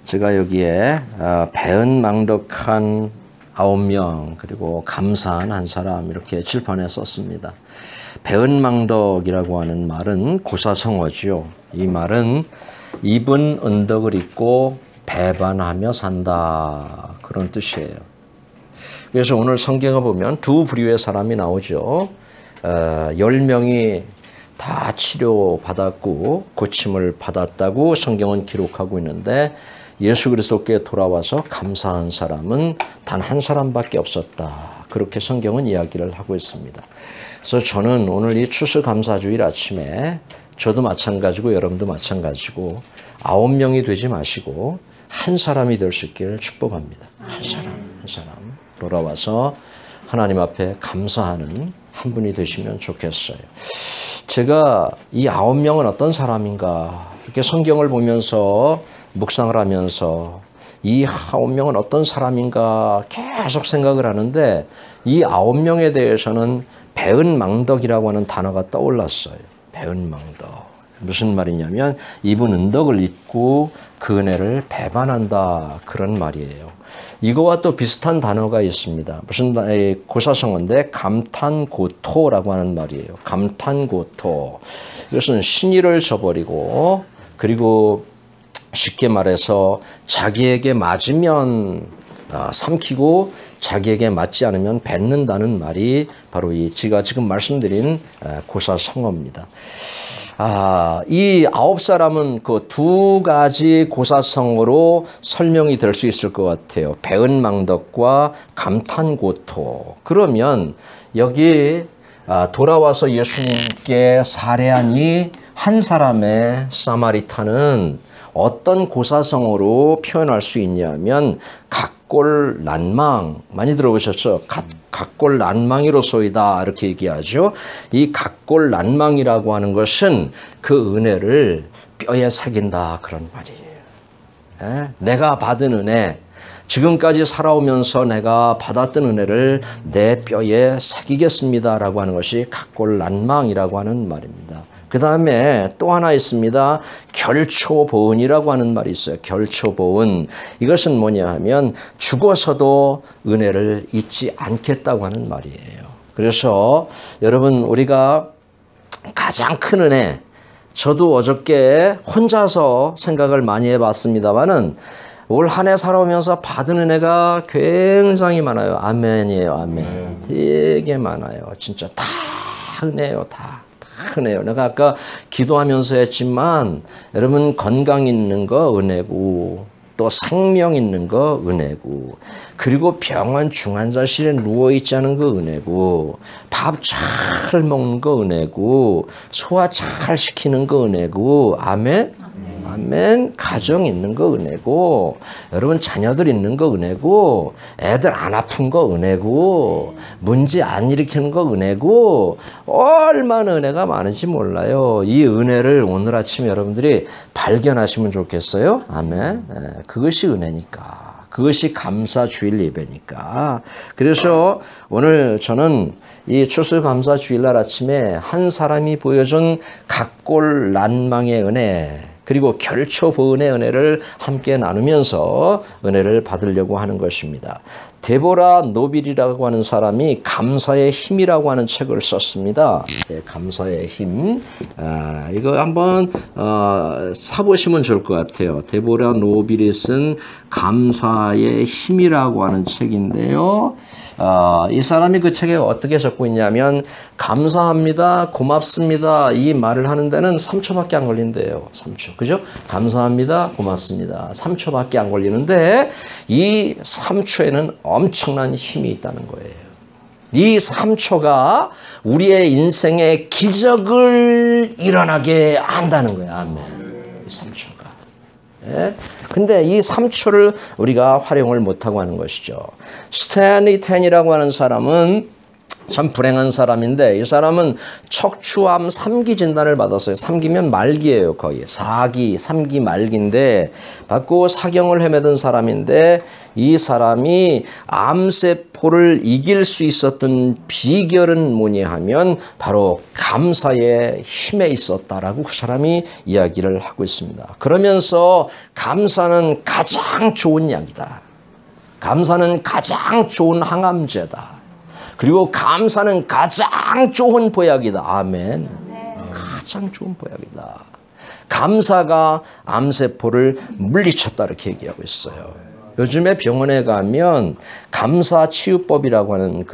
제가 여기에 배은망덕한 9명 그리고 감사한 한 사람 이렇게 칠판에 썼습니다. 배은망덕이라고 하는 말은 고사성어지요. 이 말은 입은 은덕을 입고 배반하며 산다 그런 뜻이에요. 그래서 오늘 성경을 보면 두 부류의 사람이 나오죠. 10명이 다 치료받았고 고침을 받았다고 성경은 기록하고 있는데 예수 그리스도께 돌아와서 감사한 사람은 단 한 사람밖에 없었다. 그렇게 성경은 이야기를 하고 있습니다. 그래서 저는 오늘 이 추수감사주일 아침에 저도 마찬가지고 여러분도 마찬가지고 9명이 되지 마시고 한 사람이 될 수 있기를 축복합니다. 한 사람 돌아와서 하나님 앞에 감사하는 한 분이 되시면 좋겠어요. 제가 이 9명은 어떤 사람인가 이렇게 성경을 보면서 묵상을 하면서 이 9명은 어떤 사람인가 계속 생각을 하는데 이 9명에 대해서는 배은망덕이라고 하는 단어가 떠올랐어요. 배은망덕. 무슨 말이냐면 입은 은덕을 입고 그 은혜를 배반한다 그런 말이에요. 이거와 또 비슷한 단어가 있습니다. 무슨 고사성어인데 감탄고토라고 하는 말이에요. 감탄고토. 이것은 신의를 저버리고 그리고 쉽게 말해서 자기에게 맞으면 삼키고 자기에게 맞지 않으면 뱉는다는 말이 바로 제가 지금 말씀드린 고사성어입니다. 이 9사람은 그 두 가지 고사성어로 설명이 될 수 있을 것 같아요. 배은망덕과 감탄고토. 그러면 여기 돌아와서 예수님께 살해한 이 한 사람의 사마리타는 어떤 고사성어로 표현할 수 있냐면 각골난망 많이 들어보셨죠? 각골난망이로소이다 이렇게 얘기하죠. 이 각골난망이라고 하는 것은 그 은혜를 뼈에 새긴다 그런 말이에요. 내가 받은 은혜 지금까지 살아오면서 내가 받았던 은혜를 내 뼈에 새기겠습니다라고 하는 것이 각골난망이라고 하는 말입니다. 그 다음에 또 하나 있습니다. 결초보은이라고 하는 말이 있어요. 결초보은. 이것은 뭐냐 하면 죽어서도 은혜를 잊지 않겠다고 하는 말이에요. 그래서 여러분 우리가 가장 큰 은혜, 저도 어저께 혼자서 생각을 많이 해봤습니다만은 올 한 해 살아오면서 받은 은혜가 굉장히 많아요. 아멘이에요. 아멘. 되게 많아요. 진짜 다 은혜요. 다 은혜요. 내가 아까 기도하면서 했지만 여러분 건강 있는 거 은혜고 또 생명 있는 거 은혜고 그리고 병원 중환자실에 누워있지 않은 거 은혜고 밥 잘 먹는 거 은혜고 소화 잘 시키는 거 은혜고 아멘? 아멘. 가정 있는 거 은혜고 여러분 자녀들 있는 거 은혜고 애들 안 아픈 거 은혜고 문제 안 일으키는 거 은혜고 얼마나 은혜가 많은지 몰라요. 이 은혜를 오늘 아침 여러분들이 발견하시면 좋겠어요. 아멘. 그것이 은혜니까. 그것이 감사주일 예배니까. 그래서 오늘 저는 이 추수감사주일날 아침에 한 사람이 보여준 각골난망의 은혜 그리고 결초보은의 은혜를 함께 나누면서 은혜를 받으려고 하는 것입니다. 데보라 노빌이라고 하는 사람이 감사의 힘이라고 하는 책을 썼습니다. 네, 감사의 힘. 이거 한번 사보시면 좋을 것 같아요. 데보라 노빌이 쓴 감사의 힘이라고 하는 책인데요. 이 사람이 그 책에 어떻게 적고 있냐면 감사합니다, 고맙습니다 이 말을 하는 데는 3초밖에 안 걸린대요. 3초. 그죠? 감사합니다, 고맙습니다. 3초밖에 안 걸리는데 이 3초에는 엄청난 힘이 있다는 거예요. 이 3초가 우리의 인생의 기적을 일어나게 한다는 거예요. 아멘. 이 3초가. 예? 근데 이 3초를 우리가 활용을 못하고 하는 것이죠. 스탠리 텐이라고 하는 사람은 참 불행한 사람인데 이 사람은 척추암 3기 진단을 받았어요. 3기면 말기예요. 거의 4기, 3기 말기인데 받고 사경을 헤매던 사람인데 이 사람이 암세포를 이길 수 있었던 비결은 뭐냐 하면 바로 감사의 힘에 있었다라고 그 사람이 이야기를 하고 있습니다. 그러면서 감사는 가장 좋은 약이다. 감사는 가장 좋은 항암제다. 그리고 감사는 가장 좋은 보약이다. 아멘. 가장 좋은 보약이다. 감사가 암세포를 물리쳤다 이렇게 얘기하고 있어요. 요즘에 병원에 가면 감사치유법이라고 하는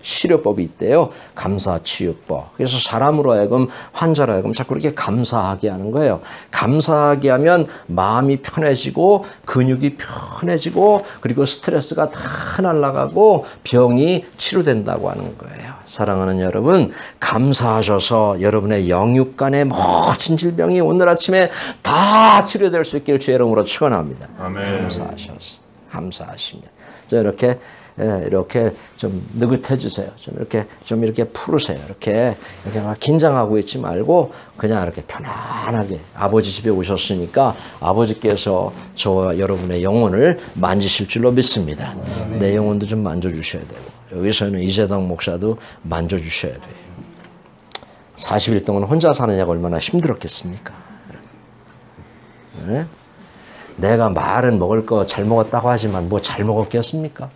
치료법이 있대요. 감사치유법. 그래서 사람으로 하여금 환자로 하여금 자꾸 이렇게 감사하게 하는 거예요. 감사하게 하면 마음이 편해지고 근육이 편해지고 그리고 스트레스가 다 날아가고 병이 치료된다고 하는 거예요. 사랑하는 여러분, 감사하셔서 여러분의 영육간의 모든 질병이 오늘 아침에 다 치료될 수 있기를 주의 이름으로 축원합니다. 감사하셔서 감사하시면 자 이렇게 좀 느긋해 주세요. 좀 이렇게 풀으세요. 이렇게 막 긴장하고 있지 말고 그냥 이렇게 편안하게 아버지 집에 오셨으니까 아버지께서 저와 여러분의 영혼을 만지실 줄로 믿습니다. 내 영혼도 좀 만져주셔야 되고 여기서는 이재덕 목사도 만져주셔야 돼요. 40일 동안 혼자 사느냐가 얼마나 힘들었겠습니까? 네? 내가 말은 먹을 거 잘 먹었다고 하지만 뭐 잘 먹었겠습니까?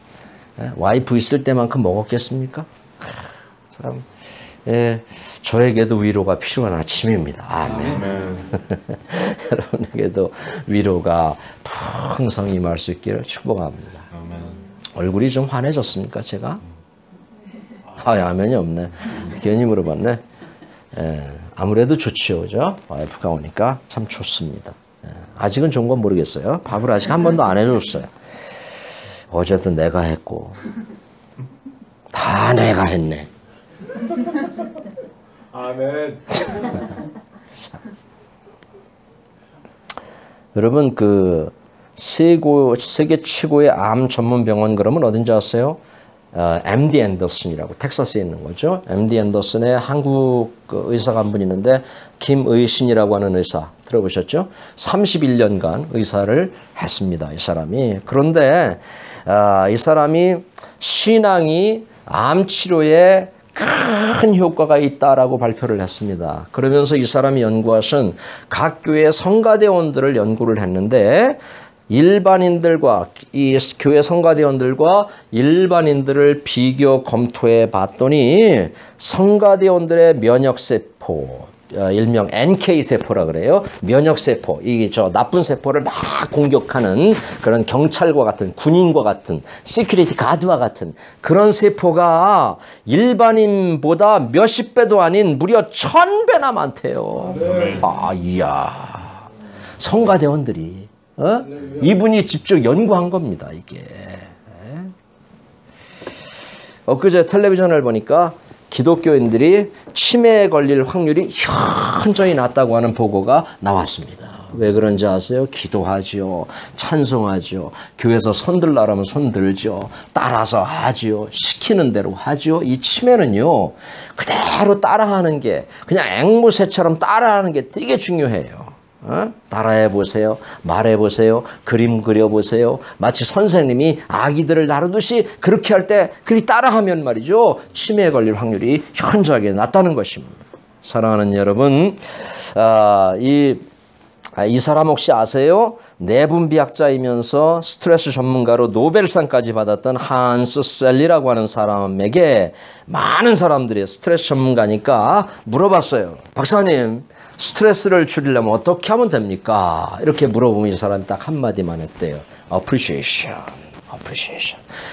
와이프 있을 때만큼 먹었겠습니까? 참, 저에게도 위로가 필요한 아침입니다. 아멘. 여러분에게도 위로가 풍성히 임할 수 있기를 축복합니다. 아멘. 얼굴이 좀 환해졌습니까, 제가? 아멘이 없네. 괜히 물어봤네. 아무래도 좋지요, 그죠? 와이프가 오니까 참 좋습니다. 아직은 좋은 건 모르겠어요. 밥을 아직 한 번도 안 해줬어요. 어제도 내가 했고 다 내가 했네. 아멘. 여러분 세계 최고의 암 전문 병원 그러면 어딘지 아세요? MD 앤더슨이라고 텍사스에 있는 거죠. MD 앤더슨의 한국 의사가 한 분 있는데 김의신이라고 하는 의사 들어보셨죠? 31년간 의사를 했습니다. 이 사람이. 그런데 이 사람이 신앙이 암 치료에 큰 효과가 있다라고 발표를 했습니다. 그러면서 이 사람이 연구하신 각 교회 성가대원들을 연구를 했는데 일반인들과 이 교회 성가대원들과 일반인들을 비교 검토해 봤더니 성가대원들의 면역세포 일명 NK세포라 그래요. 면역세포, 이게 나쁜 세포를 막 공격하는 그런 경찰과 같은, 군인과 같은, 시큐리티 가드와 같은 그런 세포가 일반인보다 몇십 배도 아닌 무려 1000배나 많대요. 이야. 성가대원들이, 이분이 직접 연구한 겁니다, 이게. 엊그제 텔레비전을 보니까 기독교인들이 치매에 걸릴 확률이 현저히 낮다고 하는 보고가 나왔습니다. 왜 그런지 아세요? 기도하지요. 찬송하지요. 교회에서 손들라라면 손들죠. 따라서 하지요. 시키는 대로 하지요. 이 치매는요. 그대로 따라하는 게 그냥 앵무새처럼 따라하는 게 되게 중요해요. 따라해보세요. 말해보세요. 그림 그려보세요. 마치 선생님이 아기들을 다루듯이 그렇게 할 때 그리 따라하면 말이죠. 치매에 걸릴 확률이 현저하게 낮다는 것입니다. 사랑하는 여러분, 이 사람 혹시 아세요? 내분비학자이면서 스트레스 전문가로 노벨상까지 받았던 한스 셀리라고 하는 사람에게 많은 사람들이 스트레스 전문가니까 물어봤어요. 박사님, 스트레스를 줄이려면 어떻게 하면 됩니까? 이렇게 물어보면 이 사람이 딱 한마디만 했대요. Appreciation.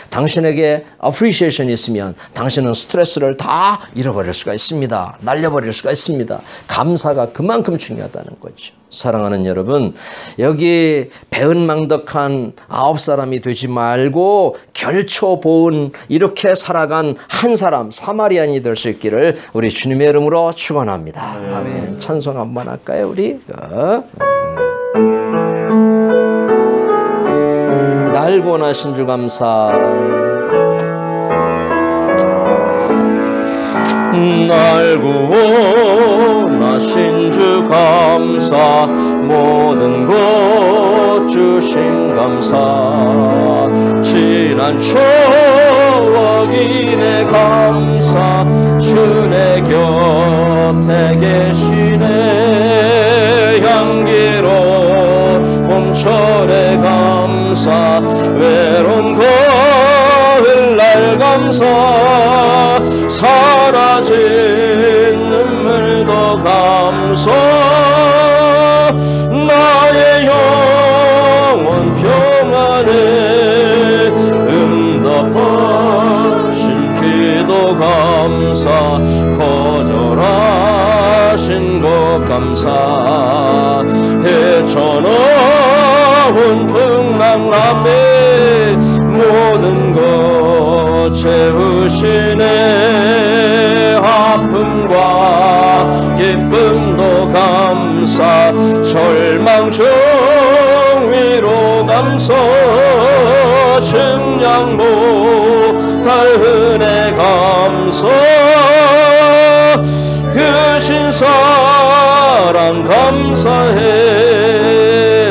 당신에게 appreciation이 있으면 당신은 스트레스를 다 잃어버릴 수가 있습니다. 날려버릴 수가 있습니다. 감사가 그만큼 중요하다는 거죠. 사랑하는 여러분, 여기 배은망덕한 9사람이 되지 말고 결초보은 이렇게 살아간 한 사람, 사마리안이 될 수 있기를 우리 주님의 이름으로 축원합니다. 아멘. 찬송 한번 할까요, 우리? 날 구원하신 주 감사. 날 구원하신 주 감사 모든 것 주신 감사 지난 추억이네 감사 주내 곁에 계시네 향기로운 봄철에 감사 외로운 가을날 감사 사라진 눈물도 감사 나의 영혼 평안에 응답하신 기도 감사 거절하신 것 감사 헤쳐나온 풍랑함에 모든 것 채우시네 아픔과 기쁨도 감사 절망 중 위로 감사 증량 못할 은혜 감사 크신 사랑 감사해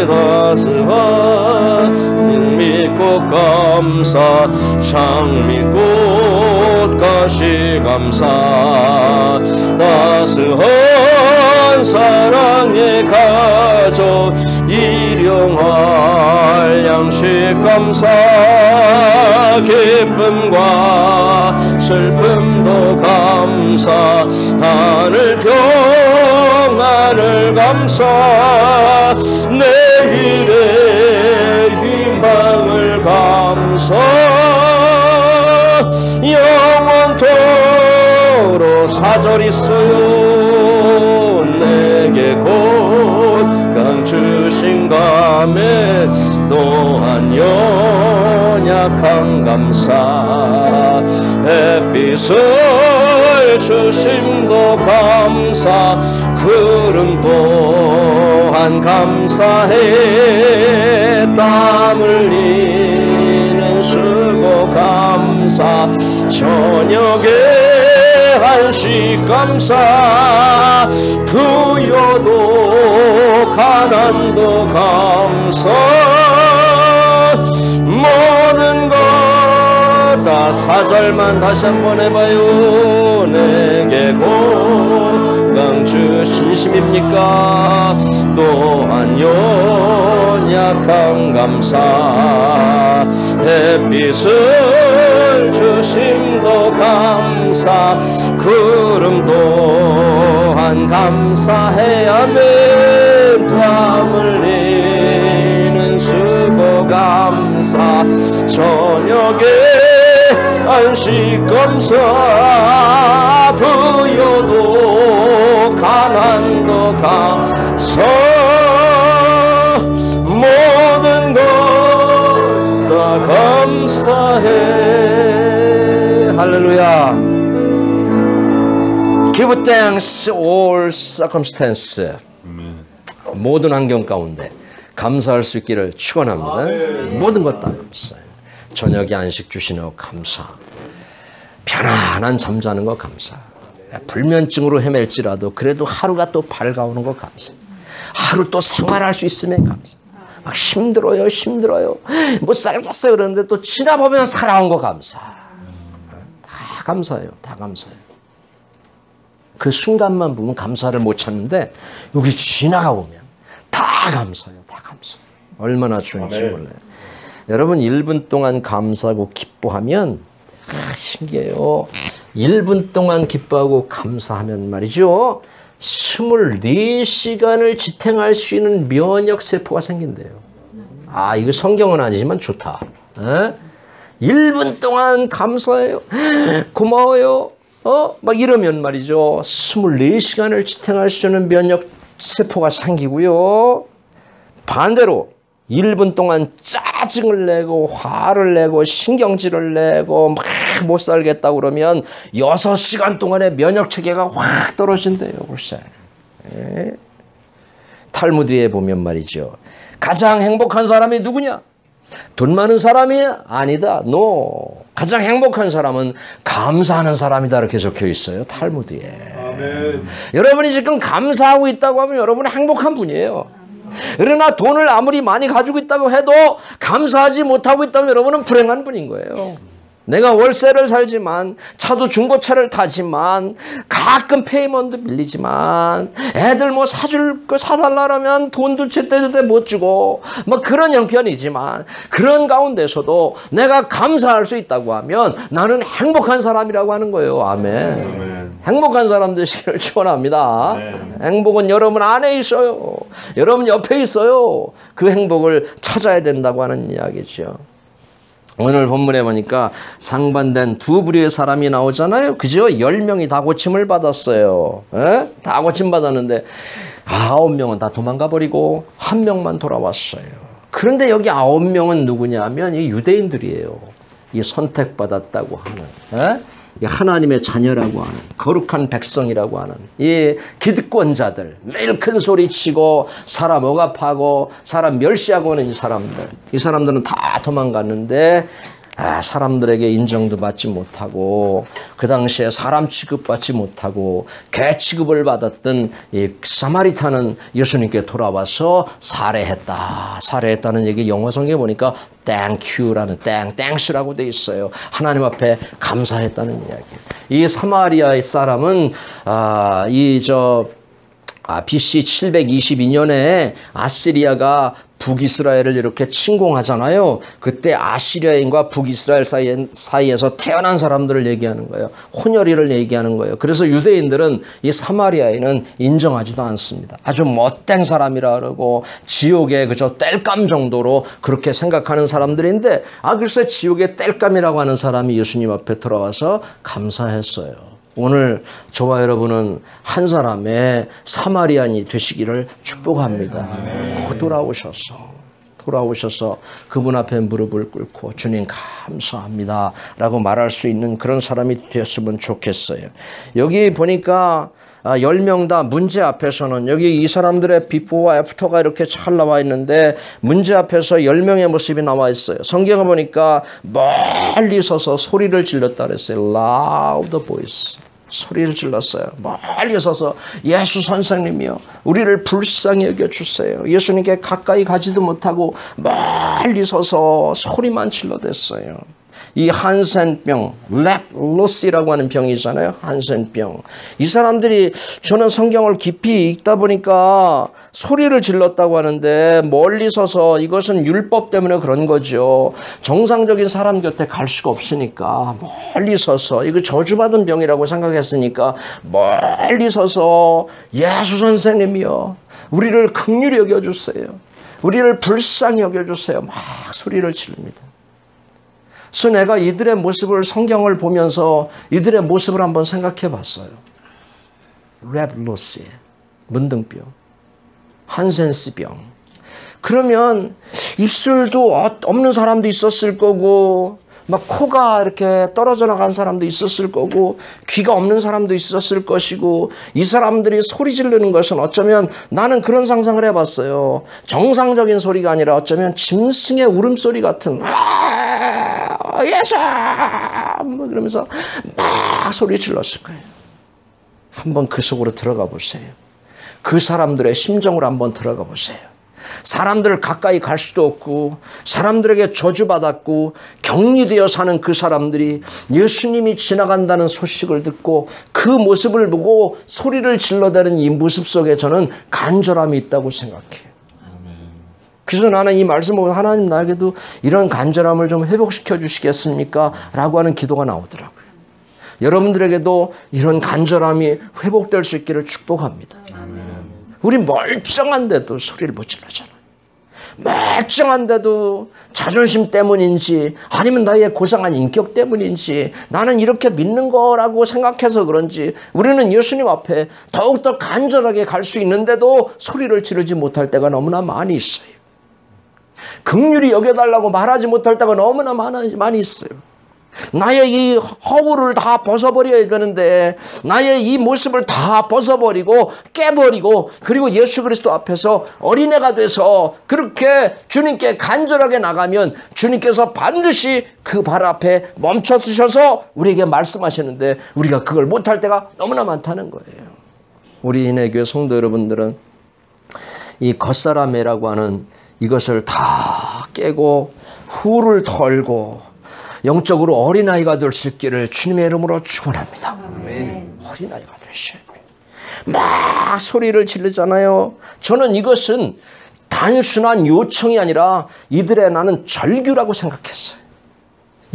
따스한 믿고 감사 장미꽃 가시 감사 따스한 사랑의 가족 일용할 양식 감사 기쁨과 슬픔도 감사 하늘 평안을 감사 내일의 희망을 감사 영원토록 사절 있어요 내게 곧 강 주신 감에 또한 연약한 감사 햇빛을 주심도 감사 구름 또한 감사해 땀 흘리는 수고 감사 저녁에 한식 감사 부여도 가난도 감사 모든 것 다 사절만 다시 한번 해봐요 내게 고강 주 신심입니까 또한 연약한 감사 햇빛을 주심도 감사 구름 또한 감사해야만 땀 흘리는 수고 감사 저녁에 안식 감사 부여도 가난도 감사 모든 것 다 감사해 할렐루야 Give thanks all circumstance 모든 환경 가운데 감사할 수 있기를 축원합니다. 모든 것 다 감사해요. 저녁에 안식 주시는 것 감사. 편안한 잠 자는 것 감사. 불면증으로 헤맬지라도 그래도 하루가 또 밝아오는 것 감사. 하루 또 생활할 수 있으면 감사. 막 힘들어요. 못 살겠어요. 그러는데 또 지나보면 살아온 거 감사. 다 감사해요. 다 감사해요. 그 순간만 보면 감사를 못 찾는데 여기 지나가 보면 다 감사해요. 다 감사. 얼마나 좋은지 몰라요. 여러분 1분 동안 감사하고 기뻐하면 신기해요. 1분 동안 기뻐하고 감사하면 말이죠. 24시간을 지탱할 수 있는 면역세포가 생긴대요. 아, 이거 성경은 아니지만 좋다. 에? 1분 동안 감사해요. 고마워요. 막 이러면 말이죠. 24시간을 지탱할 수 있는 면역세포가 생기고요. 반대로 1분 동안 짜증을 내고 화를 내고 신경질을 내고 막 못 살겠다고 그러면 6시간 동안의 면역체계가 확 떨어진대요. 글쎄. 탈무드에 보면 말이죠. 가장 행복한 사람이 누구냐? 돈 많은 사람이 아니다. 가장 행복한 사람은 감사하는 사람이다. 이렇게 적혀 있어요. 탈무드에. 아멘. 여러분이 지금 감사하고 있다고 하면 여러분은 행복한 분이에요. 그러나 돈을 아무리 많이 가지고 있다고 해도 감사하지 못하고 있다면 여러분은 불행한 분인 거예요. 내가 월세를 살지만 차도 중고차를 타지만 가끔 페이먼트 밀리지만 애들 뭐 사줄 거 사달라면 돈도 제때제때 못 주고 뭐 그런 형편이지만 그런 가운데서도 내가 감사할 수 있다고 하면 나는 행복한 사람이라고 하는 거예요. 아멘. 행복한 사람 되시기를 축원합니다. 행복은 여러분 안에 있어요. 여러분 옆에 있어요. 그 행복을 찾아야 된다고 하는 이야기죠. 오늘 본문에 보니까 상반된 두 부류의 사람이 나오잖아요. 그죠? 10명이 다 고침을 받았어요. 에? 다 고침 받았는데 9명은 다 도망가 버리고 1명만 돌아왔어요. 그런데 여기 9명은 누구냐 하면 이 유대인들이에요. 이 선택받았다고 하는, 이 하나님의 자녀라고 하는, 거룩한 백성이라고 하는 이 기득권자들, 매일 큰 소리 치고 사람 억압하고 사람 멸시하고 하는 이 사람들은 다 도망갔는데 사람들에게 인정도 받지 못하고 그 당시에 사람 취급받지 못하고 개 취급을 받았던 이 사마리타는 예수님께 돌아와서 살해했다는 얘기 영어 성경에 보니까 thank you라는 thanks라고 돼 있어요. 하나님 앞에 감사했다는 이야기. 이 사마리아의 사람은 BC 722년에 아시리아가 북이스라엘을 이렇게 침공하잖아요. 그때 아시리아인과 북이스라엘 사이에서 태어난 사람들을 얘기하는 거예요. 혼혈이를 얘기하는 거예요. 그래서 유대인들은 이 사마리아인은 인정하지도 않습니다. 아주 못된 사람이라 그러고 지옥의 그저 땔감 정도로 그렇게 생각하는 사람들인데 글쎄 지옥의 땔감이라고 하는 사람이 예수님 앞에 들어와서 감사했어요. 오늘 저와 여러분은 한 사람의 사마리안이 되시기를 축복합니다. 돌아오셔서 그분 앞에 무릎을 꿇고 주님 감사합니다 라고 말할 수 있는 그런 사람이 되었으면 좋겠어요. 여기 보니까 10명 다 문제 앞에서는 여기 이 사람들의 비포와 애프터가 이렇게 잘 나와 있는데 문제 앞에서 10명의 모습이 나와 있어요. 성경을 보니까 멀리 서서 소리를 질렀다 그랬어요. Loud voice. 소리를 질렀어요. 멀리 서서 예수 선생님이요, 우리를 불쌍히 여겨주세요. 예수님께 가까이 가지도 못하고 멀리 서서 소리만 질러댔어요. 이 한센병, 렙로시라고 하는 병이 있잖아요. 한센병. 이 사람들이 저는 성경을 깊이 읽다 보니까 소리를 질렀다고 하는데 멀리 서서 이것은 율법 때문에 그런 거죠. 정상적인 사람 곁에 갈 수가 없으니까 멀리 서서 이거 저주받은 병이라고 생각했으니까 멀리 서서 예수 선생님이요, 우리를 긍휼히 여겨주세요. 우리를 불쌍히 여겨주세요. 막 소리를 지릅니다. 그래서 내가 이들의 모습을 성경을 보면서 이들의 모습을 한번 생각해 봤어요. 렙로시, 문둥병, 한센스병. 그러면 입술도 없는 사람도 있었을 거고 막 코가 이렇게 떨어져 나간 사람도 있었을 거고 귀가 없는 사람도 있었을 것이고 이 사람들이 소리 지르는 것은 어쩌면 나는 그런 상상을 해봤어요. 정상적인 소리가 아니라 어쩌면 짐승의 울음소리 같은 예수 뭐 그러면서 막 소리 질렀을 거예요. 한번 그 속으로 들어가 보세요. 그 사람들의 심정으로 한번 들어가 보세요. 사람들을 가까이 갈 수도 없고 사람들에게 저주받았고 격리되어 사는 그 사람들이 예수님이 지나간다는 소식을 듣고 그 모습을 보고 소리를 질러대는 이 모습 속에 저는 간절함이 있다고 생각해요. 그래서 나는 이 말씀 보고 하나님 나에게도 이런 간절함을 좀 회복시켜 주시겠습니까? 라고 하는 기도가 나오더라고요. 여러분들에게도 이런 간절함이 회복될 수 있기를 축복합니다. 우리 멀쩡한데도 소리를 못 질러잖아요. 멀쩡한데도 자존심 때문인지 아니면 나의 고상한 인격 때문인지 나는 이렇게 믿는 거라고 생각해서 그런지 우리는 예수님 앞에 더욱더 간절하게 갈 수 있는데도 소리를 지르지 못할 때가 너무나 많이 있어요. 긍휼히 여겨달라고 말하지 못할 때가 너무나 많이 있어요. 나의 이 허물을 다 벗어버려야 되는데 나의 이 모습을 다 벗어버리고 깨버리고 그리고 예수 그리스도 앞에서 어린애가 돼서 그렇게 주님께 간절하게 나가면 주님께서 반드시 그 발 앞에 멈춰 서셔서 우리에게 말씀하시는데 우리가 그걸 못할 때가 너무나 많다는 거예요. 우리 인해교회 성도 여러분들은 이 겉사람이라고 하는 이것을 다 깨고 후를 털고 영적으로 어린아이가 될 수 있기를 주님의 이름으로 축원합니다. 어린아이가 되셔야 돼요. 막 소리를 지르잖아요. 저는 이것은 단순한 요청이 아니라 이들의 나는 절규라고 생각했어요.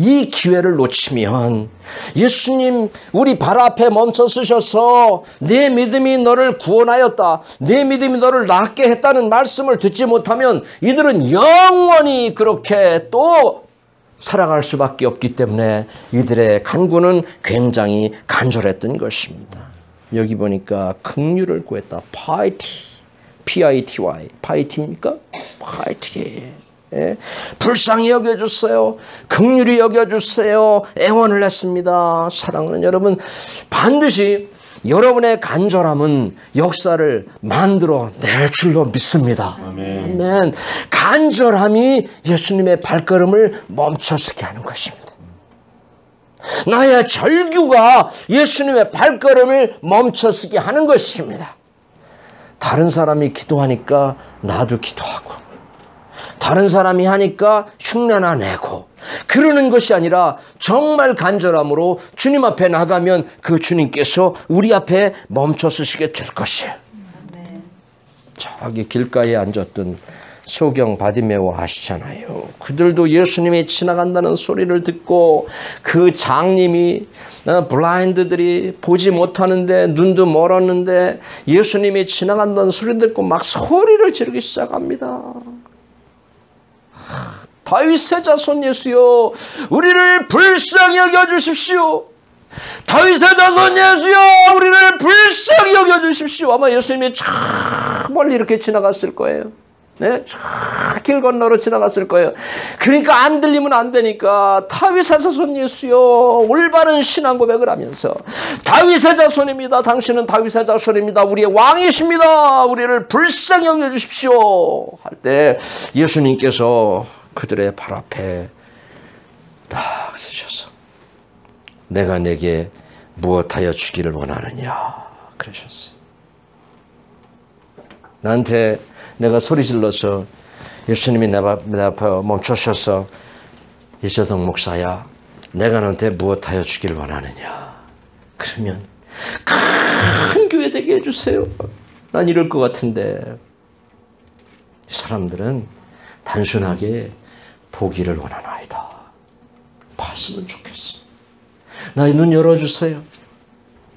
이 기회를 놓치면 예수님 우리 발 앞에 멈춰 서셔서 내 믿음이 너를 구원하였다. 내 믿음이 너를 낫게 했다는 말씀을 듣지 못하면 이들은 영원히 그렇게 또 살아갈 수밖에 없기 때문에 이들의 간구는 굉장히 간절했던 것입니다. 여기 보니까 긍휼을 구했다. 파이티, P-I-T-Y, 파이티입니까? 파이티. 예? 불쌍히 여겨주세요. 긍휼히 여겨주세요. 애원을 했습니다. 사랑하는 여러분, 반드시 여러분의 간절함은 역사를 만들어낼 줄로 믿습니다. 아멘. 간절함이 예수님의 발걸음을 멈춰서게 하는 것입니다. 나의 절규가 예수님의 발걸음을 멈춰서게 하는 것입니다. 다른 사람이 기도하니까 나도 기도하고 다른 사람이 하니까 흉내나 내고 그러는 것이 아니라 정말 간절함으로 주님 앞에 나가면 그 주님께서 우리 앞에 멈춰 서시게 될 것이에요. 저기 길가에 앉았던 소경 바디메오 아시잖아요. 그들도 예수님이 지나간다는 소리를 듣고 그 장님이 블라인드들이 보지 못하는데 눈도 멀었는데 예수님이 지나간다는 소리 듣고 막 소리를 지르기 시작합니다. 다윗의 자손 예수여 우리를 불쌍히 여겨주십시오. 다윗의 자손 예수여 우리를 불쌍히 여겨주십시오. 아마 예수님이 저 멀리 이렇게 지나갔을 거예요. 네? 길 건너로 지나갔을 거예요. 그러니까 안 들리면 안 되니까 다윗의 자손 예수여 올바른 신앙 고백을 하면서 다윗의 자손입니다. 당신은 다윗의 자손입니다. 우리의 왕이십니다. 우리를 불쌍히 여겨주십시오. 할 때 예수님께서 그들의 발 앞에 딱 서셔서 내가 내게 무엇하여 주기를 원하느냐 그러셨어요. 나한테 내가 소리 질러서 예수님이 내 앞에 멈추셔서 이재동 목사야 내가 너한테 무엇하여 주기를 원하느냐 그러면 큰 교회 되게 해주세요. 난 이럴 것 같은데 이 사람들은 단순하게 보기를 원하나이다. 봤으면 좋겠습니다. 나의 눈 열어주세요.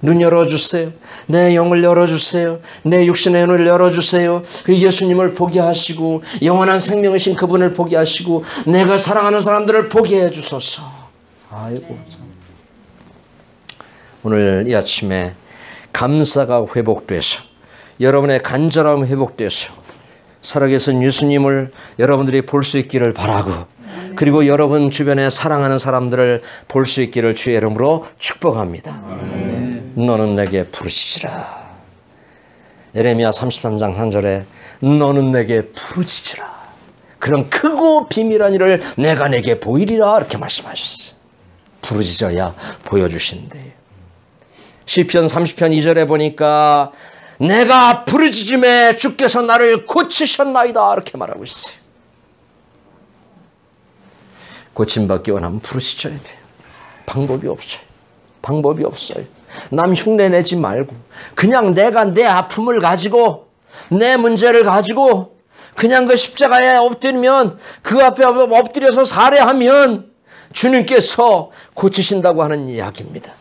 눈 열어주세요. 내 영을 열어주세요. 내 육신의 눈을 열어주세요. 그 예수님을 보게 하시고 영원한 생명이신 그분을 보게 하시고 내가 사랑하는 사람들을 보게 해주소서. 아이고 오늘 이 아침에 감사가 회복돼서 여러분의 간절함 회복돼서 살아계신 예수님을 여러분들이 볼 수 있기를 바라고 그리고 여러분 주변에 사랑하는 사람들을 볼 수 있기를 주의 이름으로 축복합니다. 너는 내게 부르짖으라. 예레미야 33장 1절에 너는 내게 부르짖으라. 그런 크고 비밀한 일을 내가 내게 보이리라 이렇게 말씀하셨어요. 부르짖어야 보여주신대요. 시편 30편 2절에 보니까 내가 부르짖음에 주께서 나를 고치셨나이다 이렇게 말하고 있어요. 고침받기 원하면 부르짖어야 돼요. 방법이 없어요. 방법이 없어요. 남 흉내내지 말고 그냥 내가 내 아픔을 가지고 내 문제를 가지고 그냥 그 십자가에 엎드리면 그 앞에 엎드려서 살해하면 주님께서 고치신다고 하는 이야기입니다.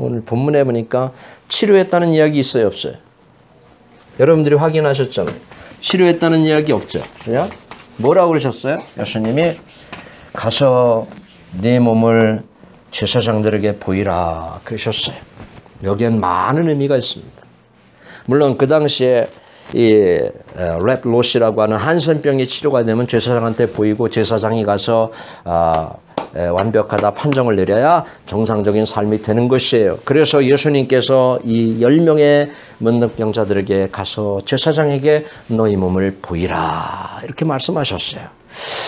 오늘 본문에 보니까 치료했다는 이야기 있어요, 없어요? 여러분들이 확인하셨잖아요. 치료했다는 이야기 없죠? 그냥 뭐라고 그러셨어요? 예수님이 가서 네 몸을 제사장들에게 보이라 그러셨어요. 여기엔 많은 의미가 있습니다. 물론 그 당시에 이 랩로시라고 하는 한센병이 치료가 되면 제사장한테 보이고 제사장이 가서 완벽하다 판정을 내려야 정상적인 삶이 되는 것이에요. 그래서 예수님께서 이 10명의 문득병자들에게 가서 제사장에게 너희 몸을 보이라 이렇게 말씀하셨어요.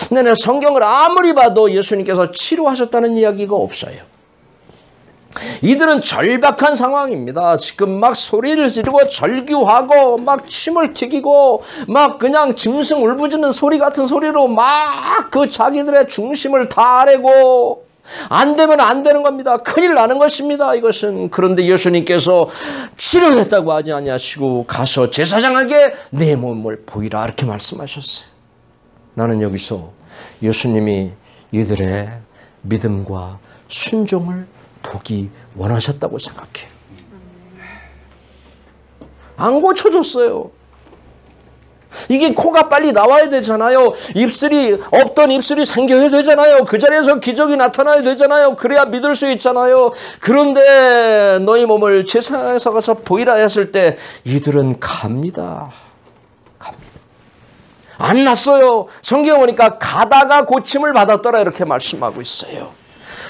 근데 성경을 아무리 봐도 예수님께서 치료하셨다는 이야기가 없어요. 이들은 절박한 상황입니다. 지금 막 소리를 지르고 절규하고 막 침을 튀기고 막 그냥 짐승 울부짖는 소리 같은 소리로 막 그 자기들의 중심을 다하려고 안 되면 안 되는 겁니다. 큰일 나는 것입니다. 이것은. 그런데 예수님께서 치료했다고 하지 아니하시고 가서 제사장에게 내 몸을 보이라 이렇게 말씀하셨어요. 나는 여기서 예수님이 이들의 믿음과 순종을 보기 원하셨다고 생각해요. 안 고쳐줬어요. 이게 코가 빨리 나와야 되잖아요. 없던 입술이 생겨야 되잖아요. 그 자리에서 기적이 나타나야 되잖아요. 그래야 믿을 수 있잖아요. 그런데 너희 몸을 제사장에서 가서 보이라 했을 때 이들은 갑니다. 안 났어요. 성경에 보니까 가다가 고침을 받았더라 이렇게 말씀하고 있어요.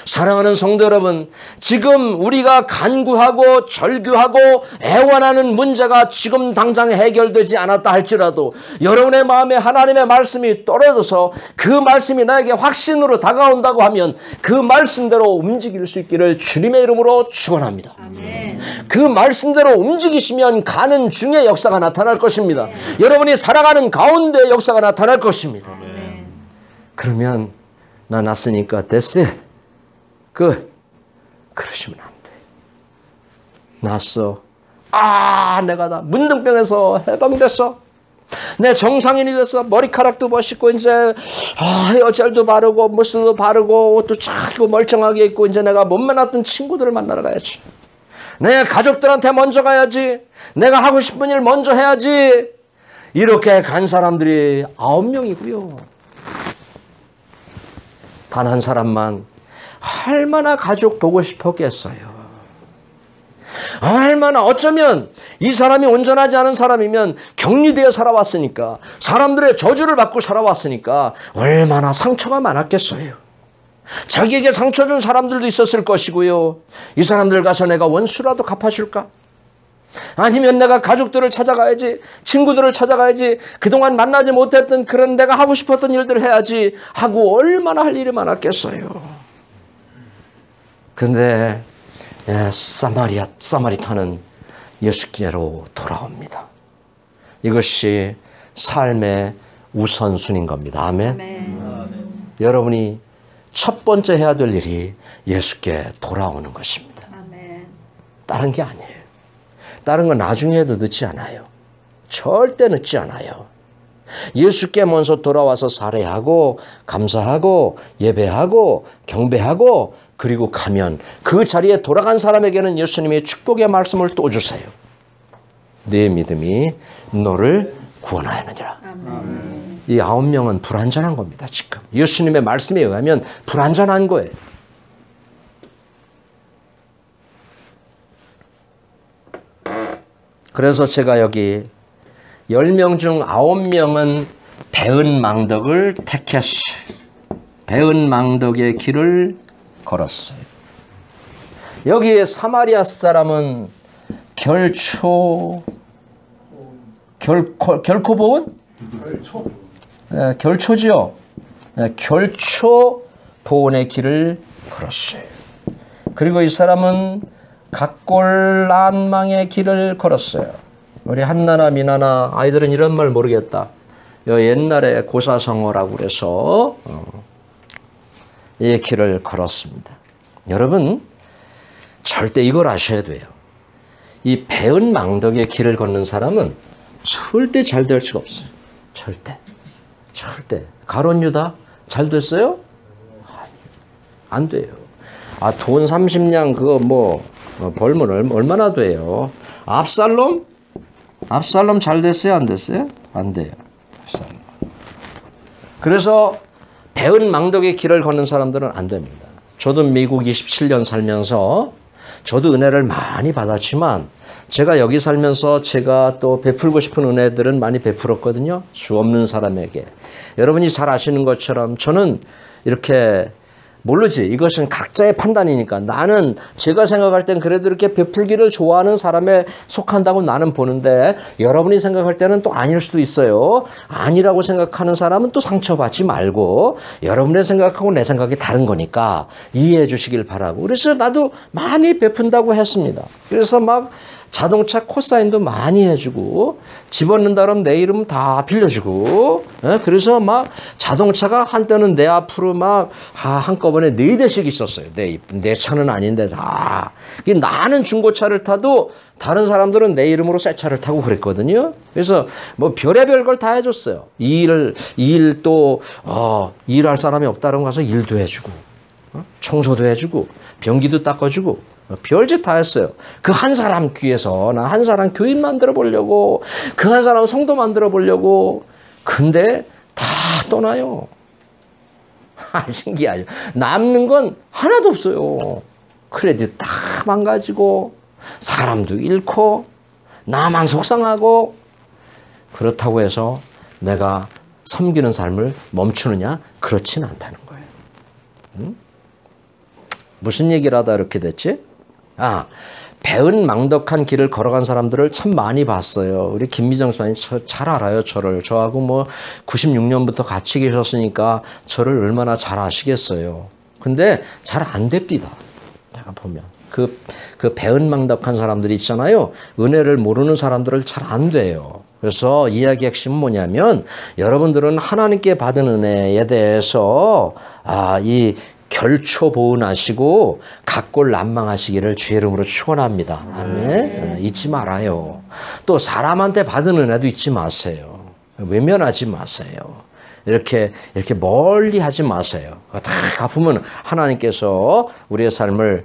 사랑하는 성도 여러분, 지금 우리가 간구하고 절규하고 애원하는 문제가 지금 당장 해결되지 않았다 할지라도 여러분의 마음에 하나님의 말씀이 떨어져서 그 말씀이 나에게 확신으로 다가온다고 하면 그 말씀대로 움직일 수 있기를 주님의 이름으로 축원합니다. 그 말씀대로 움직이시면 가는 중에 역사가 나타날 것입니다. 여러분이 살아가는 가운데 역사가 나타날 것입니다. 그러면 나 났으니까 됐어. 그러시면 안 돼. 났어. 내가 다 문둥병에서 해방됐어. 내 정상인이 됐어. 머리카락도 멋있고 이제 헤어젤도 바르고 무스도 바르고 옷도 차고 멀쩡하게 입고 이제 내가 못 만났던 친구들을 만나러 가야지. 내 가족들한테 먼저 가야지. 내가 하고 싶은 일 먼저 해야지. 이렇게 간 사람들이 9명이고요. 단 한 사람만 얼마나 가족 보고 싶었겠어요. 얼마나 어쩌면 이 사람이 온전하지 않은 사람이면 격리되어 살아왔으니까 사람들의 저주를 받고 살아왔으니까 얼마나 상처가 많았겠어요. 자기에게 상처 준 사람들도 있었을 것이고요. 이 사람들 가서 내가 원수라도 갚아줄까? 아니면 내가 가족들을 찾아가야지, 친구들을 찾아가야지, 그동안 만나지 못했던 그런 내가 하고 싶었던 일들을 해야지 하고 얼마나 할 일이 많았겠어요. 그런데 사마리타는 예수께로 돌아옵니다. 이것이 삶의 우선순위인 겁니다. 아멘. 여러분이 첫 번째 해야 될 일이 예수께 돌아오는 것입니다. 아멘. 다른 게 아니에요. 다른 건 나중에 해도 늦지 않아요. 절대 늦지 않아요. 예수께 먼저 돌아와서 살해하고 감사하고 예배하고 경배하고 그리고 가면 그 자리에 돌아간 사람에게는 예수님이 축복의 말씀을 또 주세요. 네 믿음이 너를 구원하였느니라. 이 9명은 불완전한 겁니다. 지금 예수님의 말씀에 의하면 불완전한 거예요. 그래서 제가 여기 10명 중 9명은 배은 망덕을 택했어요. 배은 망덕의 길을 걸었어요. 여기에 사마리아 사람은 결코 보은? 결초지요. 결초 보은의 길을 걸었어요. 그리고 이 사람은 각골난망의 길을 걸었어요. 우리 한나나 미나나 아이들은 이런 말 모르겠다. 옛날에 고사성어라고 그래서 이 길을 걸었습니다. 여러분 절대 이걸 아셔야 돼요. 이 배은 망덕의 길을 걷는 사람은 절대 잘 될 수가 없어요. 절대. 가룟 유다 잘 됐어요? 안 돼요. 돈 30냥 그거 벌면 얼마나 돼요? 압살롬 잘 됐어요? 안 됐어요? 안 돼요. 압살롬. 그래서 배은 망덕의 길을 걷는 사람들은 안 됩니다. 저도 미국 27년 살면서 저도 은혜를 많이 받았지만 제가 여기 살면서 제가 또 베풀고 싶은 은혜들은 많이 베풀었거든요. 수 없는 사람에게. 여러분이 잘 아시는 것처럼 저는 이렇게 모르지. 이것은 각자의 판단이니까. 나는 제가 생각할 땐 그래도 이렇게 베풀기를 좋아하는 사람에 속한다고 나는 보는데 여러분이 생각할 때는 또 아닐 수도 있어요. 아니라고 생각하는 사람은 또 상처받지 말고 여러분의 생각하고 내 생각이 다른 거니까 이해해 주시길 바라고. 그래서 나도 많이 베푼다고 했습니다. 그래서 막 자동차 코사인도 많이 해주고 집어넣는다 그러면 내 이름 다 빌려주고 그래서 막 자동차가 한때는 내 앞으로 막 한꺼번에 4대씩 있었어요. 내 차는 아닌데 다. 나는 중고차를 타도 다른 사람들은 내 이름으로 새 차를 타고 그랬거든요. 그래서 뭐 별의별 걸 다 해줬어요. 일도 일할 사람이 없다고 가서 일도 해주고 청소도 해주고 변기도 닦아주고 별짓 다 했어요. 그 한 사람 귀해서 나 한 사람 교인 만들어 보려고 그 한 사람 성도 만들어 보려고 근데 다 떠나요. 신기하죠. 남는 건 하나도 없어요. 크레딧 다 망가지고 사람도 잃고 나만 속상하고 그렇다고 해서 내가 섬기는 삶을 멈추느냐? 그렇진 않다는 거예요. 응? 무슨 얘기를 하다 이렇게 됐지? 배은망덕한 길을 걸어간 사람들을 참 많이 봤어요. 우리 김미정 선생님 잘 알아요, 저를. 저하고 뭐 96년부터 같이 계셨으니까 저를 얼마나 잘 아시겠어요. 근데 잘 안 됩니다. 내가 보면. 그 배은망덕한 사람들이 있잖아요. 은혜를 모르는 사람들을 잘 안 돼요. 그래서 이야기 핵심은 뭐냐면 여러분들은 하나님께 받은 은혜에 대해서 이 결초보은하시고 각골난망하시기를 주의 이름으로 축원합니다. 아멘. 잊지 말아요. 또 사람한테 받은 은혜도 잊지 마세요. 외면하지 마세요. 이렇게 멀리 하지 마세요. 다 갚으면 하나님께서 우리의 삶을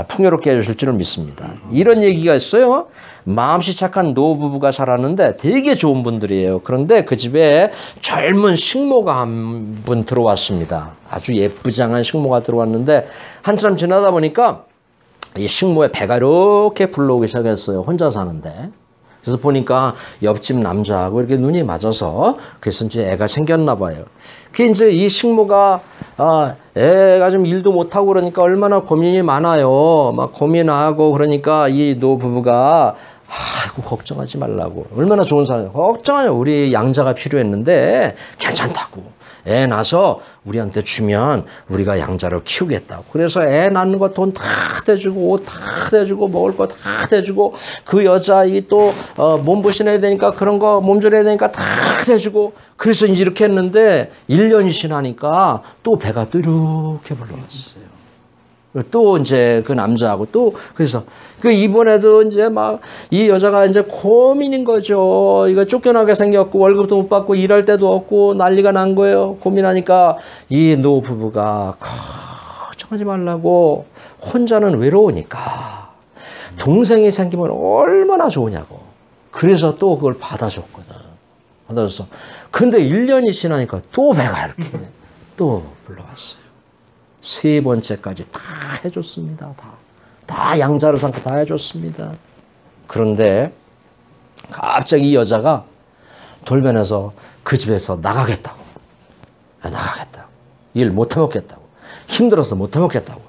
풍요롭게 해주실 줄을 믿습니다. 이런 얘기가 있어요. 마음씨 착한 노부부가 살았는데 되게 좋은 분들이에요. 그런데 그 집에 젊은 식모가 한 분 들어왔습니다. 아주 예쁘장한 식모가 들어왔는데 한참 지나다 보니까 이 식모의 배가 이렇게 불러오기 시작했어요. 혼자 사는데. 그래서 보니까 옆집 남자하고 이렇게 눈이 맞아서 그래서 이제 애가 생겼나 봐요. 그 이제 이 식모가 애가 좀 일도 못하고 그러니까 얼마나 고민이 많아요. 막 고민하고 그러니까 이 노부부가 아이고 걱정하지 말라고. 얼마나 좋은 사람이에요. 걱정하요. 우리 양자가 필요했는데 괜찮다고. 애 낳아서 우리한테 주면 우리가 양자를 키우겠다고. 그래서 애 낳는 거 돈 다 대주고 옷 다 대주고 먹을 거 다 대주고 그 여자 이 또 몸보신해야 되니까 그런 거 몸조리해야 되니까 다 대주고 그래서 이제 이렇게 했는데 1년이 지나니까 또 배가 또 이렇게 불러왔어요. 또 이제 그 남자하고 또 그래서 그 이번에도 이제 막 이 여자가 이제 고민인 거죠. 이거 쫓겨나게 생겼고 월급도 못 받고 일할 데도 없고 난리가 난 거예요. 고민하니까 이 노부부가 걱정하지 말라고 혼자는 외로우니까 동생이 생기면 얼마나 좋으냐고. 그래서 또 그걸 받아줬거든. 받아줬어. 근데 1년이 지나니까 또 배가 이렇게 또 불러왔어요. 3번째까지 다 해줬습니다. 다 양자를 삼고 다 해줬습니다. 그런데 갑자기 이 여자가 돌변해서 그 집에서 나가겠다고. 일 못해먹겠다고. 힘들어서 못해먹겠다고.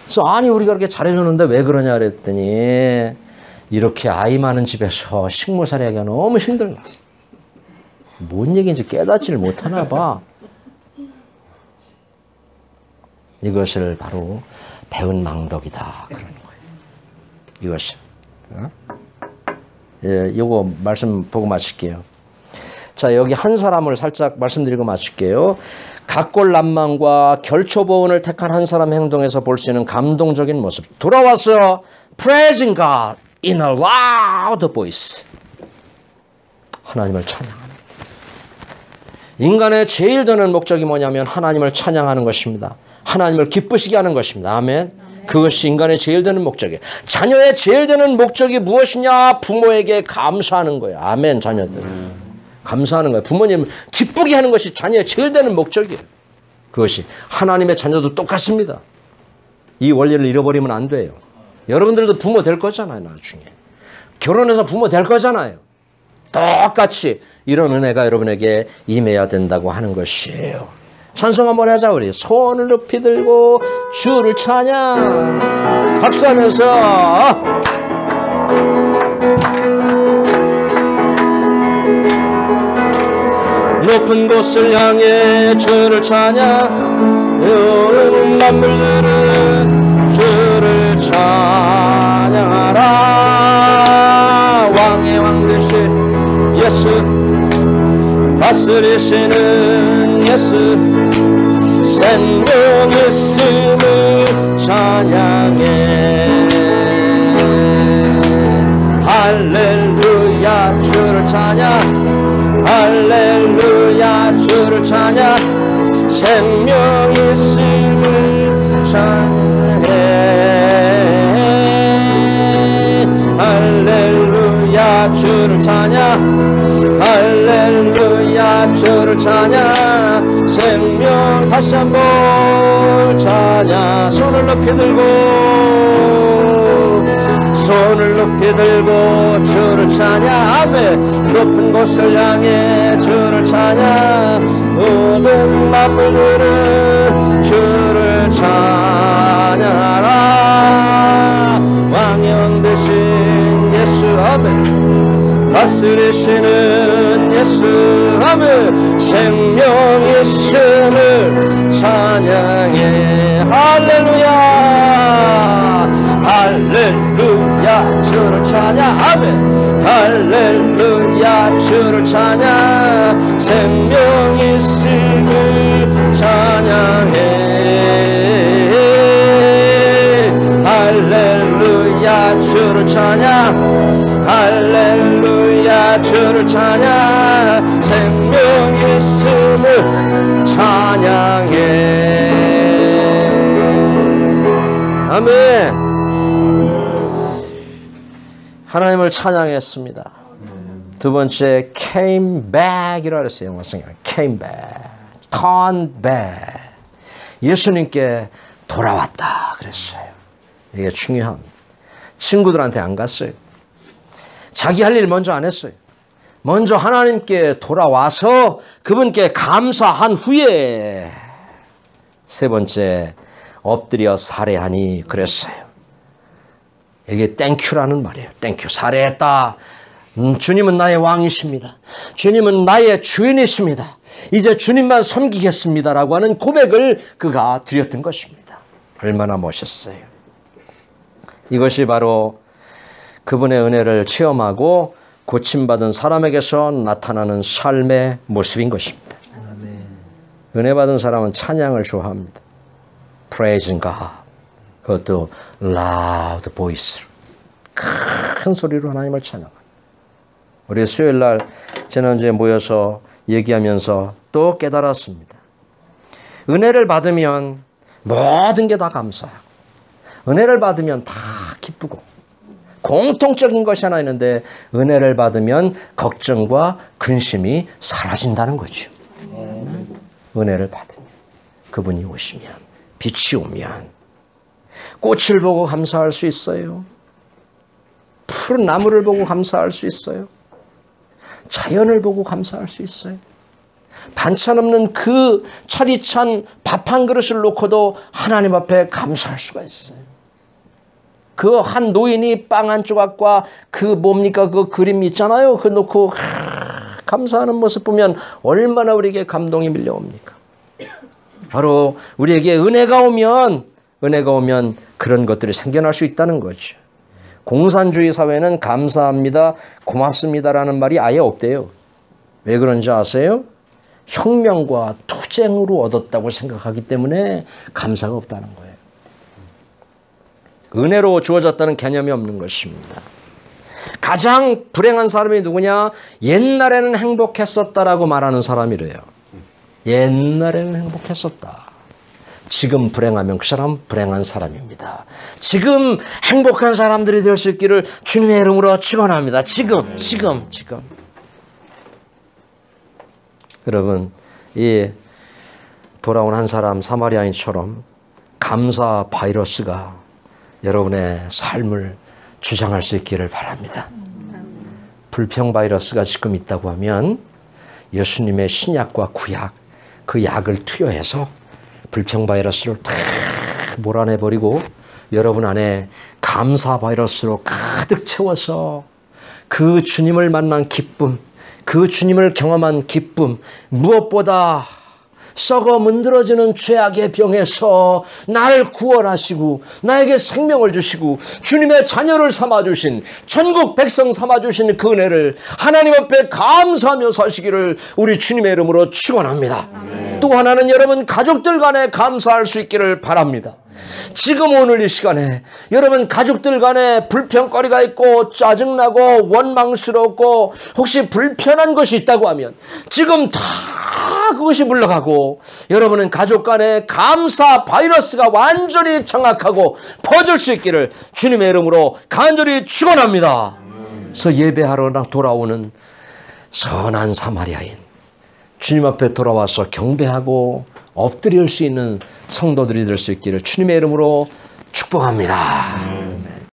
그래서 아니 우리가 그렇게 잘해줬는데 왜 그러냐 그랬더니 이렇게 아이 많은 집에서 식모살이하기가 너무 힘들다. 뭔 얘기인지 깨닫지를 못하나 봐. 이것을 바로 배은망덕이다 그러는 거예요. 이것이. 요거 말씀 보고 마칠게요. 자, 여기 한 사람을 살짝 말씀드리고 마칠게요. 각골난망과 결초보은을 택한 한 사람의 행동에서 볼 수 있는 감동적인 모습. 돌아왔어요. Praising God in a loud voice. 하나님을 찬양하는. 인간의 제일 드는 목적이 뭐냐면 하나님을 찬양하는 것입니다. 하나님을 기쁘시게 하는 것입니다. 아멘. 그것이 인간의 제일 되는 목적이에요. 자녀의 제일 되는 목적이 무엇이냐? 부모에게 감사하는 거예요. 아멘. 자녀들. 감사하는 거예요. 부모님 기쁘게 하는 것이 자녀의 제일 되는 목적이에요. 그것이 하나님의 자녀도 똑같습니다. 이 원리를 잃어버리면 안 돼요. 여러분들도 부모 될 거잖아요. 나중에. 결혼해서 부모 될 거잖아요. 똑같이 이런 은혜가 여러분에게 임해야 된다고 하는 것이에요. 찬송 한번 하자. 우리 손을 높이 들고 주를 찬양. 박수하면서 높은 곳을 향해 주를 찬양. 온 만물들은 주를 찬양하라. 왕의 왕 되신 예수, 다스리시는 예수, 생명 있음을 찬양해. 할렐루야 주를 찬양. 할렐루야 주를 찬양. 생명 있음을 찬양해. 할렐루야 주를 찬양. 할렐루야 주를 찬양. 생명 다시 한번 찬양. 손을 높이 들고 손을 높이 들고 주를 찬양. 아멘. 높은 곳을 향해 주를 찬양. 모든 만물들은 주를 찬양하라. 왕의 왕 되신 예수. 아멘. 다스리시는 예수. 아멘. 생명 있음을 찬양해. 할렐루야. 할렐루야 주를 찬양. 아멘. 할렐루야 주를 찬양. 생명 있음을 찬양해. 할렐루야 주를 찬양. 할렐루야 주를 찬양. 생명 있음을 찬양해. 아멘. 하나님을 찬양했습니다. 두 번째 came back이라고 했어요. 영어 성경 came back, turn back. 예수님께 돌아왔다 그랬어요. 이게 중요합니다. 친구들한테 안 갔어요. 자기 할 일 먼저 안 했어요. 먼저 하나님께 돌아와서 그분께 감사한 후에 세 번째 엎드려 살해하니 그랬어요. 이게 땡큐라는 말이에요. 땡큐. 살해했다. 주님은 나의 왕이십니다. 주님은 나의 주인이십니다. 이제 주님만 섬기겠습니다라고 하는 고백을 그가 드렸던 것입니다. 얼마나 멋있어요. 이것이 바로 그분의 은혜를 체험하고 고침받은 사람에게서 나타나는 삶의 모습인 것입니다. 은혜 받은 사람은 찬양을 좋아합니다. Praising God. 그것도 loud voice로 큰 소리로 하나님을 찬양합니다. 우리 수요일날 지난주에 모여서 얘기하면서 또 깨달았습니다. 은혜를 받으면 모든 게 다 감사하고 은혜를 받으면 다 기쁘고 공통적인 것이 하나 있는데 은혜를 받으면 걱정과 근심이 사라진다는 거죠. 은혜를 받으면 그분이 오시면 빛이 오면 꽃을 보고 감사할 수 있어요. 푸른 나무를 보고 감사할 수 있어요. 자연을 보고 감사할 수 있어요. 반찬 없는 그 차디찬 밥 한 그릇을 놓고도 하나님 앞에 감사할 수가 있어요. 그 한 노인이 빵 한 조각과 그 뭡니까 그 그림 있잖아요. 그거 놓고 감사하는 모습 보면 얼마나 우리에게 감동이 밀려옵니까? 바로 우리에게 은혜가 오면 그런 것들이 생겨날 수 있다는 거죠. 공산주의 사회는 감사합니다, 고맙습니다라는 말이 아예 없대요. 왜 그런지 아세요? 혁명과 투쟁으로 얻었다고 생각하기 때문에 감사가 없다는 거예요. 은혜로 주어졌다는 개념이 없는 것입니다. 가장 불행한 사람이 누구냐? 옛날에는 행복했었다라고 말하는 사람이래요. 옛날에는 행복했었다. 지금 불행하면 그 사람은 불행한 사람입니다. 지금 행복한 사람들이 될 수 있기를 주님의 이름으로 축원합니다. 지금. 여러분, 이 돌아온 한 사람 사마리아인처럼 감사 바이러스가 여러분의 삶을 주장할 수 있기를 바랍니다. 불평 바이러스가 지금 있다고 하면 예수님의 신약과 구약, 그 약을 투여해서 불평 바이러스를 다 몰아내버리고 여러분 안에 감사 바이러스로 가득 채워서 그 주님을 만난 기쁨, 그 주님을 경험한 기쁨, 무엇보다 썩어 문드러지는 죄악의 병에서 나를 구원하시고 나에게 생명을 주시고 주님의 자녀를 삼아주신 천국 백성 삼아주신 그 은혜를 하나님 앞에 감사하며 사시기를 우리 주님의 이름으로 축원합니다. 또 하나는 여러분 가족들 간에 감사할 수 있기를 바랍니다. 지금 오늘 이 시간에 여러분 가족들 간에 불평거리가 있고 짜증나고 원망스럽고 혹시 불편한 것이 있다고 하면 지금 다 그것이 물러가고 여러분은 가족 간에 감사 바이러스가 완전히 장악하고 퍼질 수 있기를 주님의 이름으로 간절히 축원합니다. 그래서 예배하러 돌아오는 선한 사마리아인 주님 앞에 돌아와서 경배하고 엎드릴 수 있는 성도들이 될 수 있기를 주님의 이름으로 축복합니다.